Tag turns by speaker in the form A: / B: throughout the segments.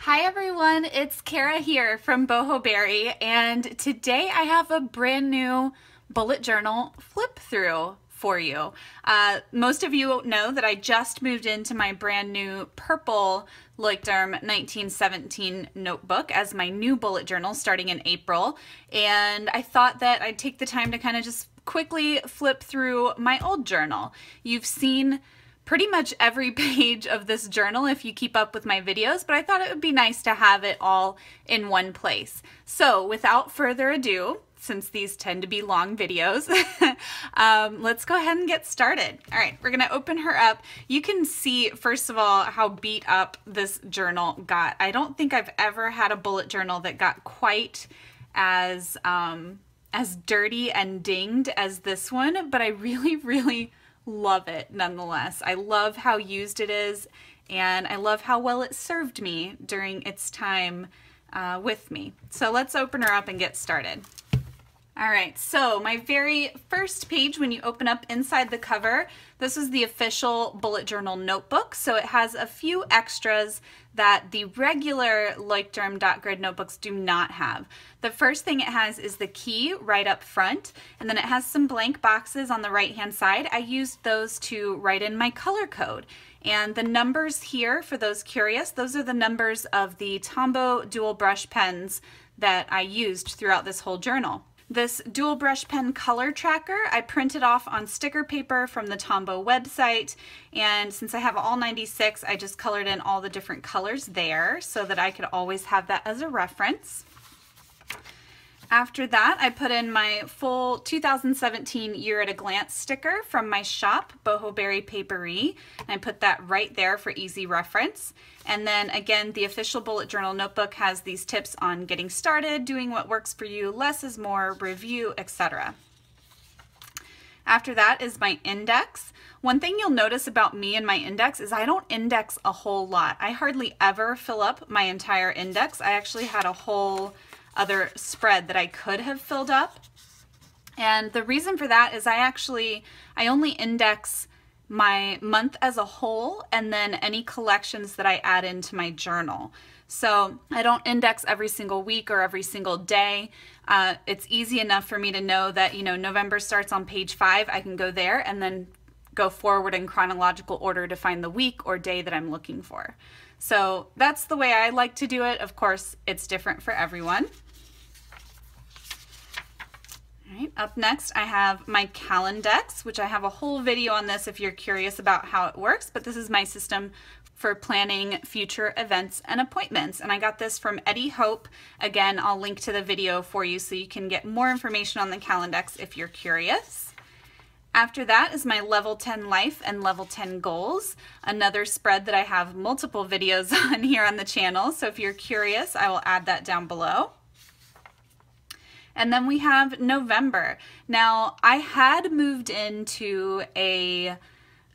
A: Hi everyone, it's Kara here from Boho Berry, and today I have a brand new bullet journal flip through for you. Most of you know that I just moved into my brand new purple Leuchtturm 1917 notebook as my new bullet journal starting in April, and I thought that I'd take the time to kind of just quickly flip through my old journal. You've seen pretty much every page of this journal if you keep up with my videos, but I thought it would be nice to have it all in one place. So without further ado, since these tend to be long videos, let's go ahead and get started. All right, we're gonna open her up. You can see, first of all, how beat up this journal got. I don't think I've ever had a bullet journal that got quite as dirty and dinged as this one, but I really love it nonetheless. I love how used it is, and I love how well it served me during its time with me. So let's open her up and get started. All right, so my very first page, when you open up inside the cover, this is the official bullet journal notebook. So it has a few extras that the regular Leuchtturm dot grid notebooks do not have. The first thing it has is the key right up front, and then it has some blank boxes on the right hand side. I used those to write in my color code. And the numbers here, for those curious, those are the numbers of the Tombow dual brush pens that I used throughout this whole journal. This dual brush pen color tracker I printed off on sticker paper from the Tombow website, and since I have all 96, I just colored in all the different colors there so that I could always have that as a reference. After that, I put in my full 2017 Year at a Glance sticker from my shop, Boho Berry Paperie, and I put that right there for easy reference. And then again, the official bullet journal notebook has these tips on getting started, doing what works for you, less is more, review, etc. After that is my index. One thing you'll notice about me and my index is I don't index a whole lot. I hardly ever fill up my entire index. I actually had a whole other spread that I could have filled up. And the reason for that is I only index my month as a whole and then any collections that I add into my journal. So I don't index every single week or every single day. It's easy enough for me to know that, November starts on page 5, I can go there and then go forward in chronological order to find the week or day that I'm looking for. So that's the way I like to do it. Of course, it's different for everyone. All right, up next I have my Calendex, which I have a whole video on this if you're curious about how it works, but this is my system for planning future events and appointments. And I got this from Eddie Hope. Again, I'll link to the video for you so you can get more information on the Calendex if you're curious. After that is my level 10 life and level 10 goals, another spread that I have multiple videos on here on the channel. So if you're curious, I will add that down below. And then we have November. Now, I had moved into a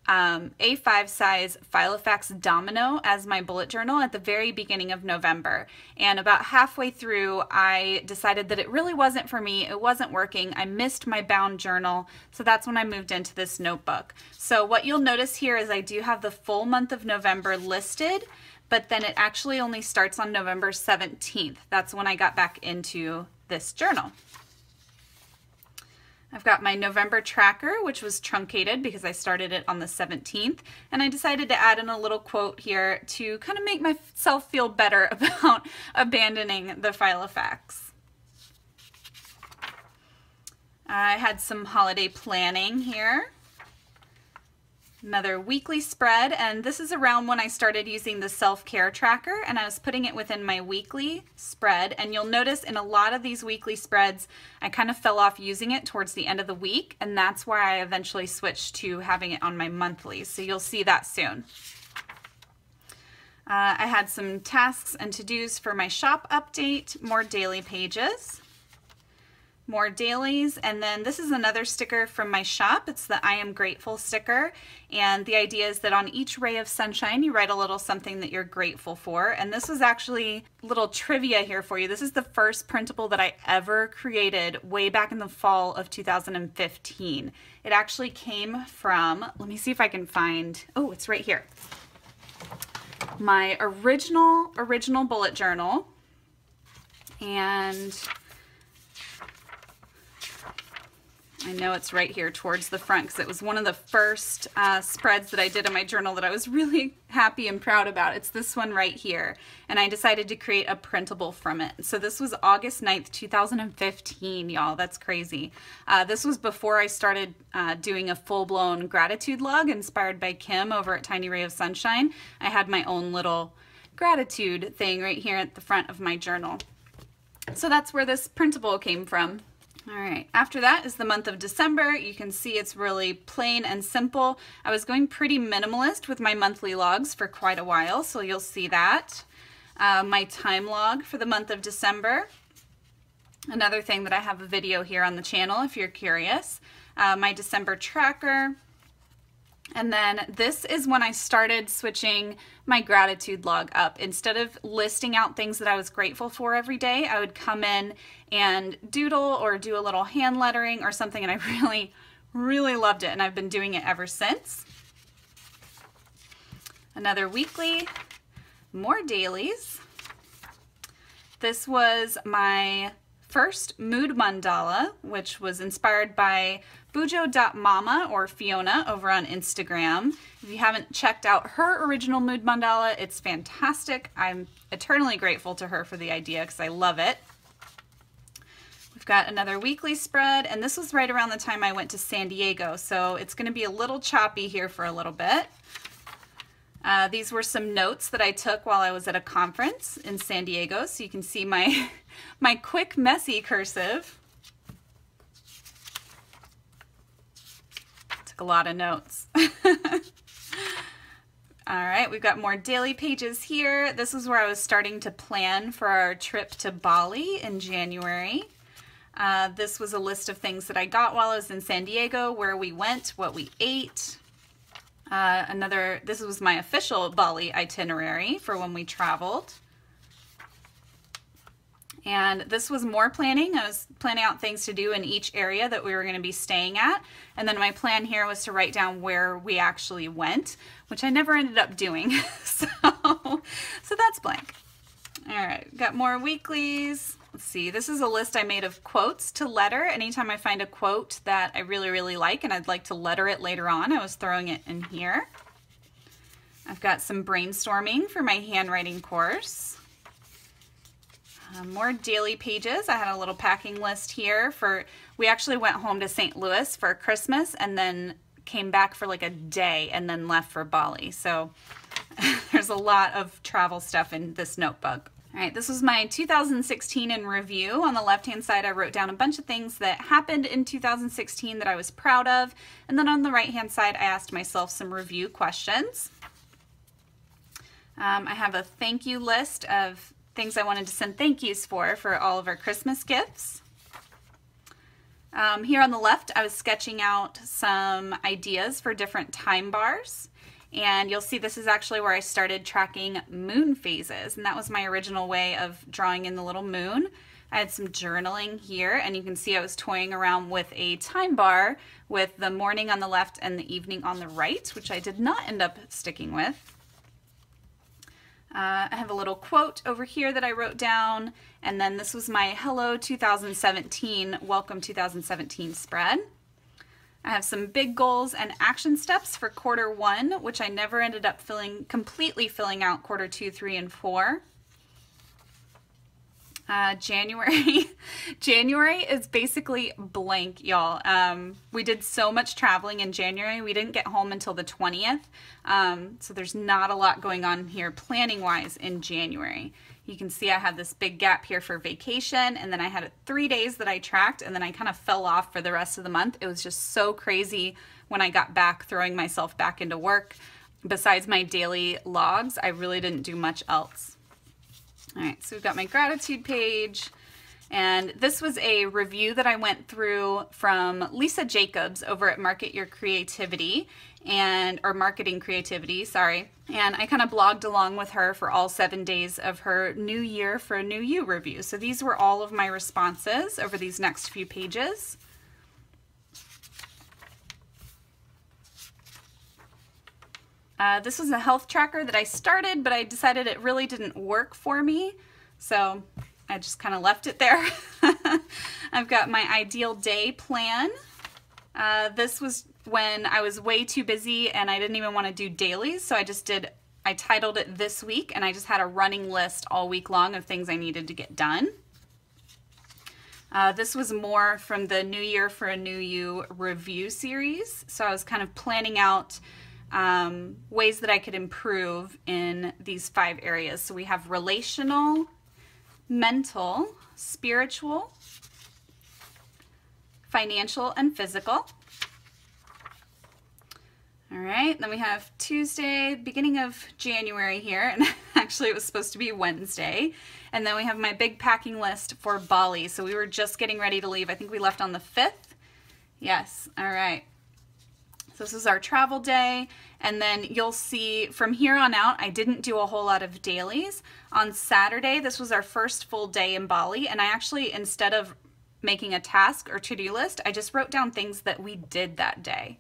A: A5 size Filofax Domino as my bullet journal at the very beginning of November. And about halfway through, I decided that it really wasn't for me. It wasn't working. I missed my bound journal. So that's when I moved into this notebook. So what you'll notice here is I do have the full month of November listed, but then it actually only starts on November 17th. That's when I got back into this journal. I've got my November tracker, which was truncated because I started it on the 17th, and I decided to add in a little quote here to kind of make myself feel better about abandoning the Filofax. I had some holiday planning here. Another weekly spread, and this is around when I started using the self-care tracker, and I was putting it within my weekly spread. And you'll notice in a lot of these weekly spreads, I kind of fell off using it towards the end of the week, and that's why I eventually switched to having it on my monthly. So you'll see that soon. I had some tasks and to-dos for my shop update, more daily pages. More dailies, and then this is another sticker from my shop. It's the I am grateful sticker, and the idea is that on each ray of sunshine you write a little something that you're grateful for. And this was actually a little trivia here for you. This is the first printable that I ever created way back in the fall of 2015. It actually came from, let me see if I can find, oh, it's right here. my original bullet journal, and I know it's right here towards the front because it was one of the first spreads that I did in my journal that I was really happy and proud about. It's this one right here, and I decided to create a printable from it. So this was August 9th, 2015, y'all. That's crazy. This was before I started doing a full-blown gratitude log inspired by Kim over at Tiny Ray of Sunshine. I had my own little gratitude thing right here at the front of my journal. So that's where this printable came from. All right, after that is the month of December. You can see it's really plain and simple. I was going pretty minimalist with my monthly logs for quite a while, so you'll see that. My time log for the month of December. Another thing that I have a video here on the channel if you're curious. My December tracker. And then this is when I started switching my gratitude log up. Instead of listing out things that I was grateful for every day, I would come in and doodle or do a little hand lettering or something, and I really loved it, and I've been doing it ever since. Another weekly, more dailies. This was my first mood mandala, which was inspired by bujo.mama or Fiona over on Instagram. If you haven't checked out her original mood mandala, it's fantastic. I'm eternally grateful to her for the idea because I love it. We've got another weekly spread, and this was right around the time I went to San Diego, so it's going to be a little choppy here for a little bit. These were some notes that I took while I was at a conference in San Diego, so you can see my my quick, messy cursive. Took a lot of notes. All right, we've got more daily pages here. This is where I was starting to plan for our trip to Bali in January. This was a list of things that I got while I was in San Diego, where we went, what we ate. This was my official Bali itinerary for when we traveled. And this was more planning. I was planning out things to do in each area that we were going to be staying at. And then my plan here was to write down where we actually went, which I never ended up doing. So that's blank. All right, got more weeklies. Let's see, this is a list I made of quotes to letter. Anytime I find a quote that I really like and I'd like to letter it later on, I was throwing it in here. I've got some brainstorming for my handwriting course. More daily pages. I had a little packing list here we actually went home to St. Louis for Christmas and then came back for like a day and then left for Bali. So there's a lot of travel stuff in this notebook. All right, this was my 2016 in review. On the left-hand side, I wrote down a bunch of things that happened in 2016 that I was proud of. And then on the right-hand side, I asked myself some review questions. I have a thank you list of things I wanted to send thank yous for all of our Christmas gifts. Here on the left, I was sketching out some ideas for different time bars. And you'll see this is actually where I started tracking moon phases, and that was my original way of drawing in the little moon. I had some journaling here, and you can see I was toying around with a time bar with the morning on the left and the evening on the right, which I did not end up sticking with. I have a little quote over here that I wrote down, and then this was my Hello 2017, Welcome 2017 spread. I have some big goals and action steps for quarter 1, which I never ended up completely filling out quarter 2, 3, and 4. January is basically blank, y'all. We did so much traveling in January. We didn't get home until the 20th. So there's not a lot going on here planning-wise in January. You can see I have this big gap here for vacation, and then I had 3 days that I tracked, and then I kind of fell off for the rest of the month. It was just so crazy when I got back, throwing myself back into work. Besides my daily logs, I really didn't do much else. All right, so we've got my gratitude page, and this was a review that I went through from Lisa Jacobs over at Marketing Creativity, sorry. And I kind of blogged along with her for all 7 days of her New Year for a New You review. So these were all of my responses over these next few pages. This was a health tracker that I started, but I decided it really didn't work for me, so I just kind of left it there. I've got my ideal day plan. This was when I was way too busy and I didn't even want to do dailies, so I titled it This Week, and I just had a running list all week long of things I needed to get done. This was more from the New Year for a New You review series, so I was kind of planning out ways that I could improve in these 5 areas. So we have relational, mental, spiritual, financial, and physical. All right, then we have Tuesday, beginning of January here, and actually it was supposed to be Wednesday. And then we have my big packing list for Bali. So we were just getting ready to leave. I think we left on the 5th. Yes, all right. So this is our travel day, and then you'll see from here on out, I didn't do a whole lot of dailies. On Saturday, this was our first full day in Bali, and I actually, instead of making a task or to-do list, I just wrote down things that we did that day.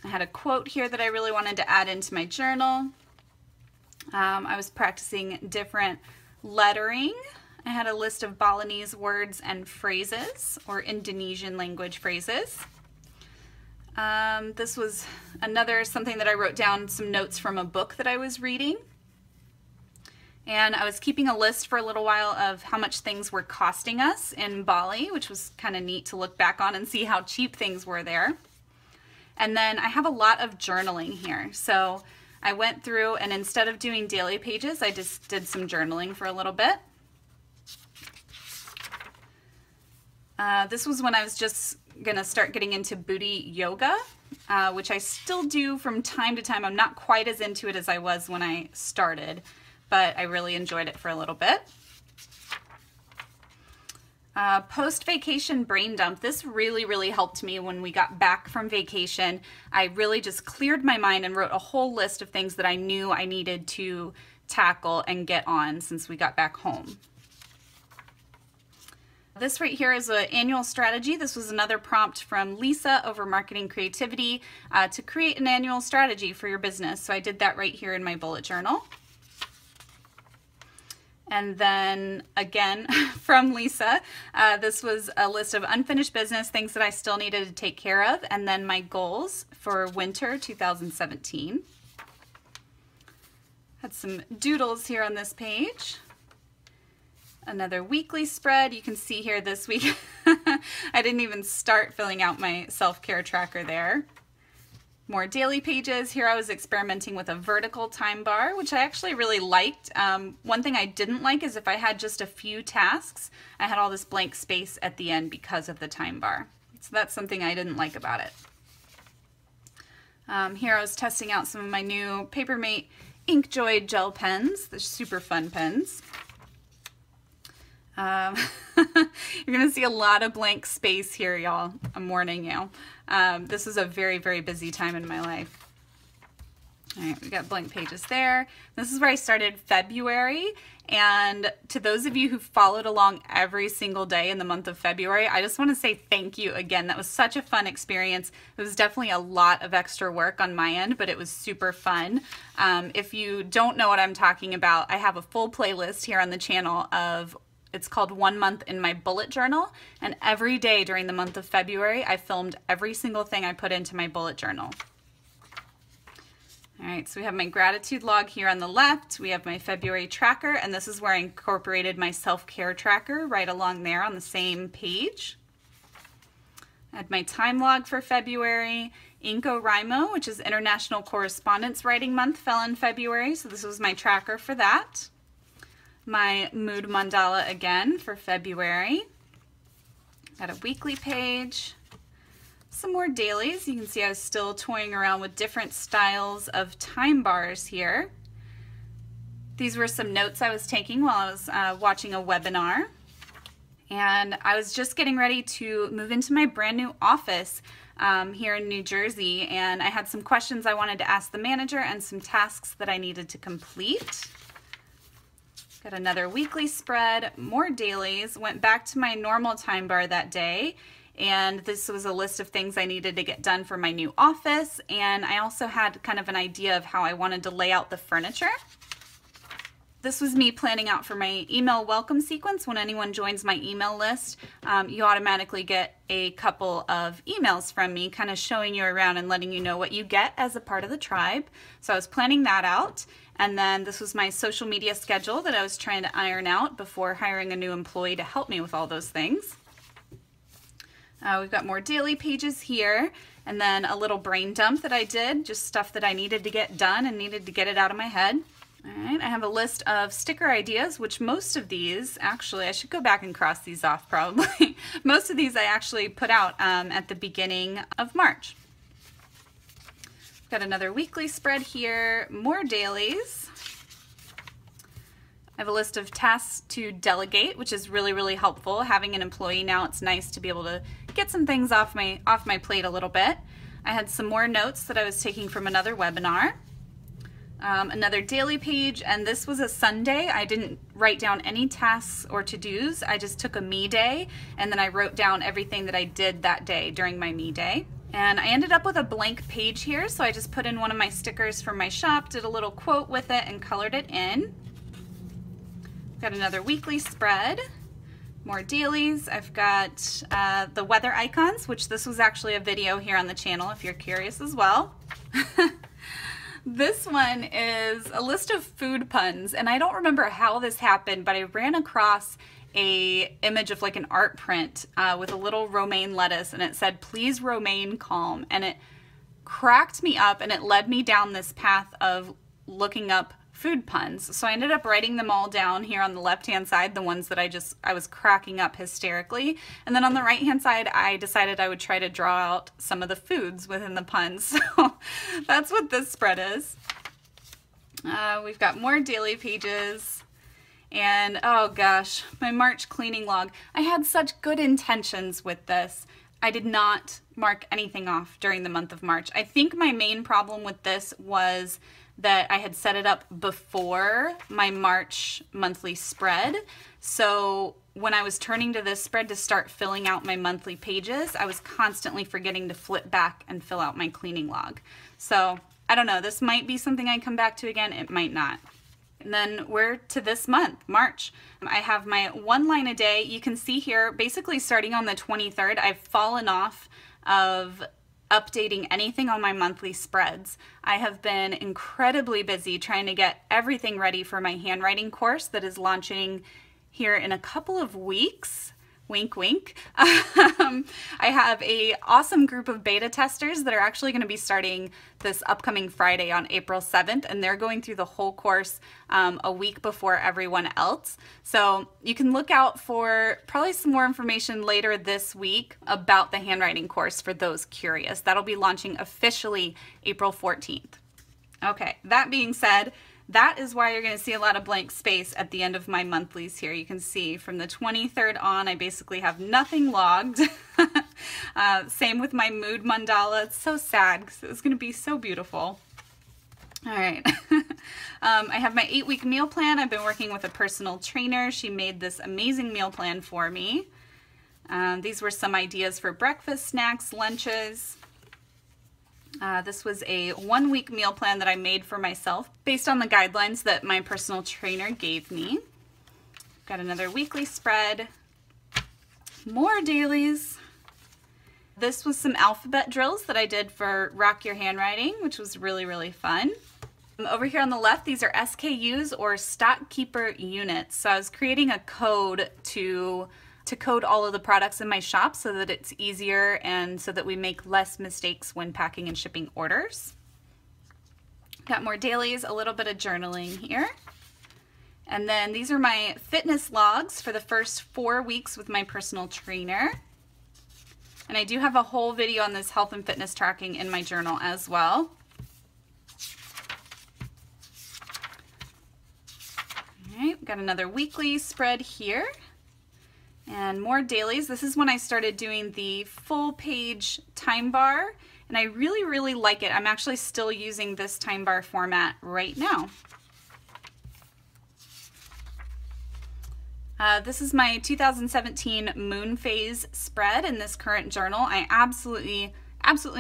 A: I had a quote here that I really wanted to add into my journal. I was practicing different lettering. I had a list of Balinese words and phrases, or Indonesian language phrases. This was something that I wrote down, some notes from a book that I was reading. And I was keeping a list for a little while of how much things were costing us in Bali, which was kind of neat to look back on and see how cheap things were there. And then I have a lot of journaling here. So I went through, and instead of doing daily pages, I just did some journaling for a little bit. This was when I was just gonna start getting into booty yoga, which I still do from time to time. I'm not quite as into it as I was when I started, but I really enjoyed it for a little bit. Post-vacation brain dump. This really helped me when we got back from vacation. I really just cleared my mind and wrote a whole list of things that I knew I needed to tackle and get on since we got back home. This right here is an annual strategy. This was another prompt from Lisa over Marketing Creativity to create an annual strategy for your business. So I did that right here in my bullet journal. And then again from Lisa, this was a list of unfinished business, things that I still needed to take care of, and then my goals for winter 2017. Had some doodles here on this page. Another weekly spread. You can see here this week, I didn't even start filling out my self-care tracker there. More daily pages. Here I was experimenting with a vertical time bar, which I actually really liked. One thing I didn't like is if I had just a few tasks, I had all this blank space at the end because of the time bar. So that's something I didn't like about it. Here I was testing out some of my new Papermate Inkjoy gel pens. They're super fun pens. You're gonna see a lot of blank space here, y'all. I'm warning you. This is a very busy time in my life. All right, we got blank pages there. This is where I started February, and to those of you who followed along every single day in the month of February, I just want to say thank you again. That was such a fun experience. It was definitely a lot of extra work on my end, but it was super fun. If you don't know what I'm talking about, I have a full playlist here on the channel of it's called 1 Month in My Bullet Journal, and every day during the month of February, I filmed every single thing I put into my bullet journal. All right, so we have my gratitude log here on the left. We have my February tracker, and this is where I incorporated my self-care tracker right along there on the same page. I had my time log for February. NaNoWriMo, which is International Correspondence Writing Month, fell in February, so this was my tracker for that. My mood mandala again for February. Got a weekly page. Some more dailies. You can see I was still toying around with different styles of time bars here. These were some notes I was taking while I was watching a webinar. And I was just getting ready to move into my brand new office here in New Jersey, and I had some questions I wanted to ask the manager and some tasks that I needed to complete. Got another weekly spread, more dailies, went back to my normal time bar that day, and this was a list of things I needed to get done for my new office, and I also had kind of an idea of how I wanted to lay out the furniture. This was me planning out for my email welcome sequence. When anyone joins my email list, you automatically get a couple of emails from me kind of showing you around and letting you know what you get as a part of the tribe. So I was planning that out. And then this was my social media schedule that I was trying to iron out before hiring a new employee to help me with all those things. We've got more daily pages here, and then a little brain dump that I did, just stuff that I needed to get done and needed to get it out of my head. All right, I have a list of sticker ideas, which most of these, actually, I should go back and cross these off probably. Most of these I actually put out at the beginning of March. Got another weekly spread here, more dailies. I have a list of tasks to delegate, which is really, really helpful. Having an employee now, it's nice to be able to get some things off my plate a little bit. I had some more notes that I was taking from another webinar. Another daily page, and this was a Sunday. I didn't write down any tasks or to-dos. I just took a me day, and then I wrote down everything that I did that day during my me day. And I ended up with a blank page here, so I just put in one of my stickers from my shop, did a little quote with it, and colored it in. Got another weekly spread, more dailies. I've got the weather icons, which this was actually a video here on the channel if you're curious as well. This one is a list of food puns, and I don't remember how this happened, but I ran across a image of like an art print with a little romaine lettuce, and it said, "Please romaine calm," and it cracked me up, and it led me down this path of looking up food puns. So I ended up writing them all down here on the left hand side, the ones that I was cracking up hysterically, and then on the right hand side I decided I would try to draw out some of the foods within the puns. So that's what this spread is. We've got more daily pages, and oh gosh, my March cleaning log. I had such good intentions with this. I did not mark anything off during the month of March. I think my main problem with this was that I had set it up before my March monthly spread. So when I was turning to this spread to start filling out my monthly pages, I was constantly forgetting to flip back and fill out my cleaning log. So I don't know, this might be something I come back to again, it might not. And then we're to this month, March. I have my one line a day. You can see here, basically starting on the 23rd, I've fallen off of updating anything on my monthly spreads. I have been incredibly busy trying to get everything ready for my handwriting course that is launching here in a couple of weeks. Wink, wink. I have an awesome group of beta testers that are actually going to be starting this upcoming Friday on April 7th, and they're going through the whole course a week before everyone else. So you can look out for probably some more information later this week about the handwriting course for those curious. That'll be launching officially April 14th. Okay, that being said, that is why you're going to see a lot of blank space at the end of my monthlies here. You can see from the 23rd on, I basically have nothing logged. Same with my mood mandala. It's so sad because it was going to be so beautiful. All right. I have my 8-week meal plan. I've been working with a personal trainer. She made this amazing meal plan for me. These were some ideas for breakfast, snacks, lunches. This was a 1-week meal plan that I made for myself based on the guidelines that my personal trainer gave me. Got another weekly spread, more dailies. This was some alphabet drills that I did for Rock Your Handwriting, which was really, really fun. Over here on the left, these are SKUs or stock keeper units. So I was creating a code to code all of the products in my shop so that it's easier and so that we make less mistakes when packing and shipping orders. Got more dailies, a little bit of journaling here. And then these are my fitness logs for the first 4 weeks with my personal trainer. And I do have a whole video on this health and fitness tracking in my journal as well. All right, got another weekly spread here. And more dailies. This is when I started doing the full page time bar, and I really, really like it. I'm actually still using this time bar format right now. This is my 2017 moon phase spread in this current journal. I absolutely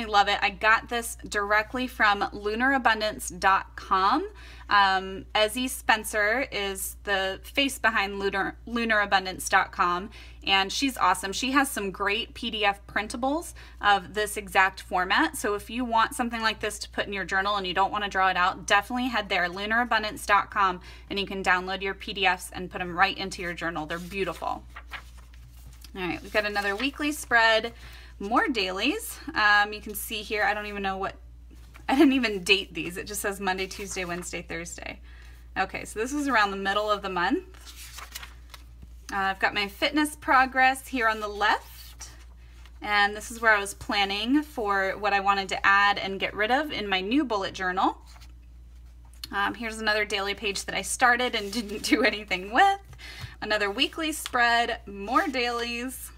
A: love it. I got this directly from lunarabundance.com. Ezzy Spencer is the face behind lunarabundance.com, and she's awesome. She has some great PDF printables of this exact format. So if you want something like this to put in your journal and you don't want to draw it out, definitely head there, lunarabundance.com, and you can download your PDFs and put them right into your journal. They're beautiful. All right, we've got another weekly spread. More dailies. You can see here, I don't even know what, I didn't even date these. It just says Monday, Tuesday, Wednesday, Thursday. Okay, so this is around the middle of the month. I've got my fitness progress here on the left, and this is where I was planning for what I wanted to add and get rid of in my new bullet journal. Here's another daily page that I started and didn't do anything with. Another weekly spread, more dailies.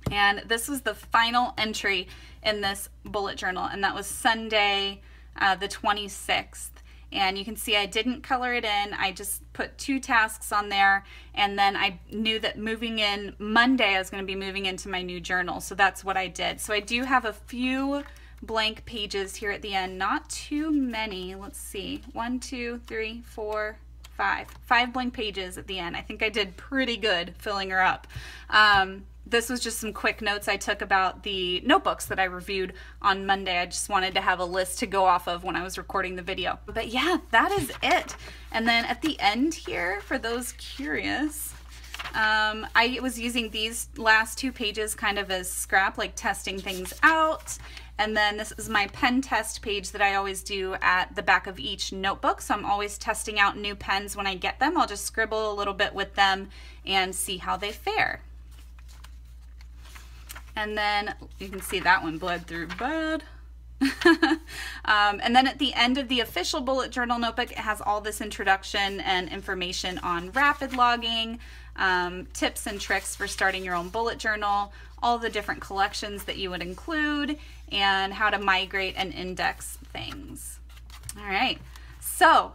A: And this was the final entry in this bullet journal, and that was Sunday, the 26th. And you can see I didn't color it in. I just put 2 tasks on there, and then I knew that moving in Monday, I was going to be moving into my new journal. So that's what I did. So I do have a few blank pages here at the end. Not too many. Let's see. 1, 2, 3, 4, 5. 5 blank pages at the end. I think I did pretty good filling her up. This was just some quick notes I took about the notebooks that I reviewed on Monday. I just wanted to have a list to go off of when I was recording the video. But yeah, that is it. And then at the end here, for those curious, I was using these last 2 pages kind of as scrap, like testing things out. And then this is my pen test page that I always do at the back of each notebook. So I'm always testing out new pens when I get them. I'll just scribble a little bit with them and see how they fare. And then you can see that one bled through bad. And then at the end of the official bullet journal notebook, it has all this introduction and information on rapid logging, tips and tricks for starting your own bullet journal, all the different collections that you would include, and how to migrate and index things. All right, so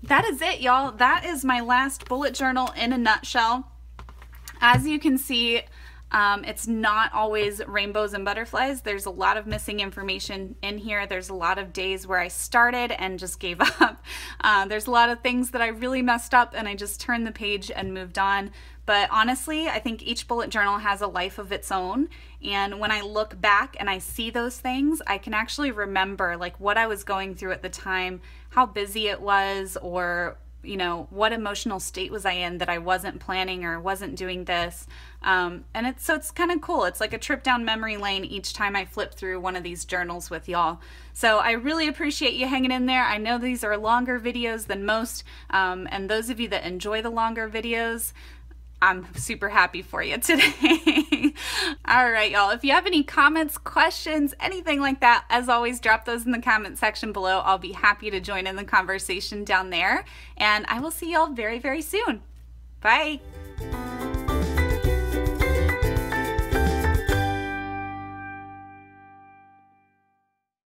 A: that is it, y'all. That is my last bullet journal in a nutshell. As you can see, it's not always rainbows and butterflies. There's a lot of missing information in here. There's a lot of days where I started and just gave up. There's a lot of things that I really messed up and I just turned the page and moved on. But honestly, I think each bullet journal has a life of its own. And when I look back and I see those things, I can actually remember like what I was going through at the time, how busy it was, or you know, what emotional state was I in that I wasn't planning or wasn't doing this. And it's kind of cool. It's like a trip down memory lane each time I flip through one of these journals with y'all. So I really appreciate you hanging in there. I know these are longer videos than most, and those of you that enjoy the longer videos, I'm super happy for you today. All right, y'all. If you have any comments, questions, anything like that, as always, drop those in the comment section below. I'll be happy to join in the conversation down there. And I will see y'all very, very soon. Bye.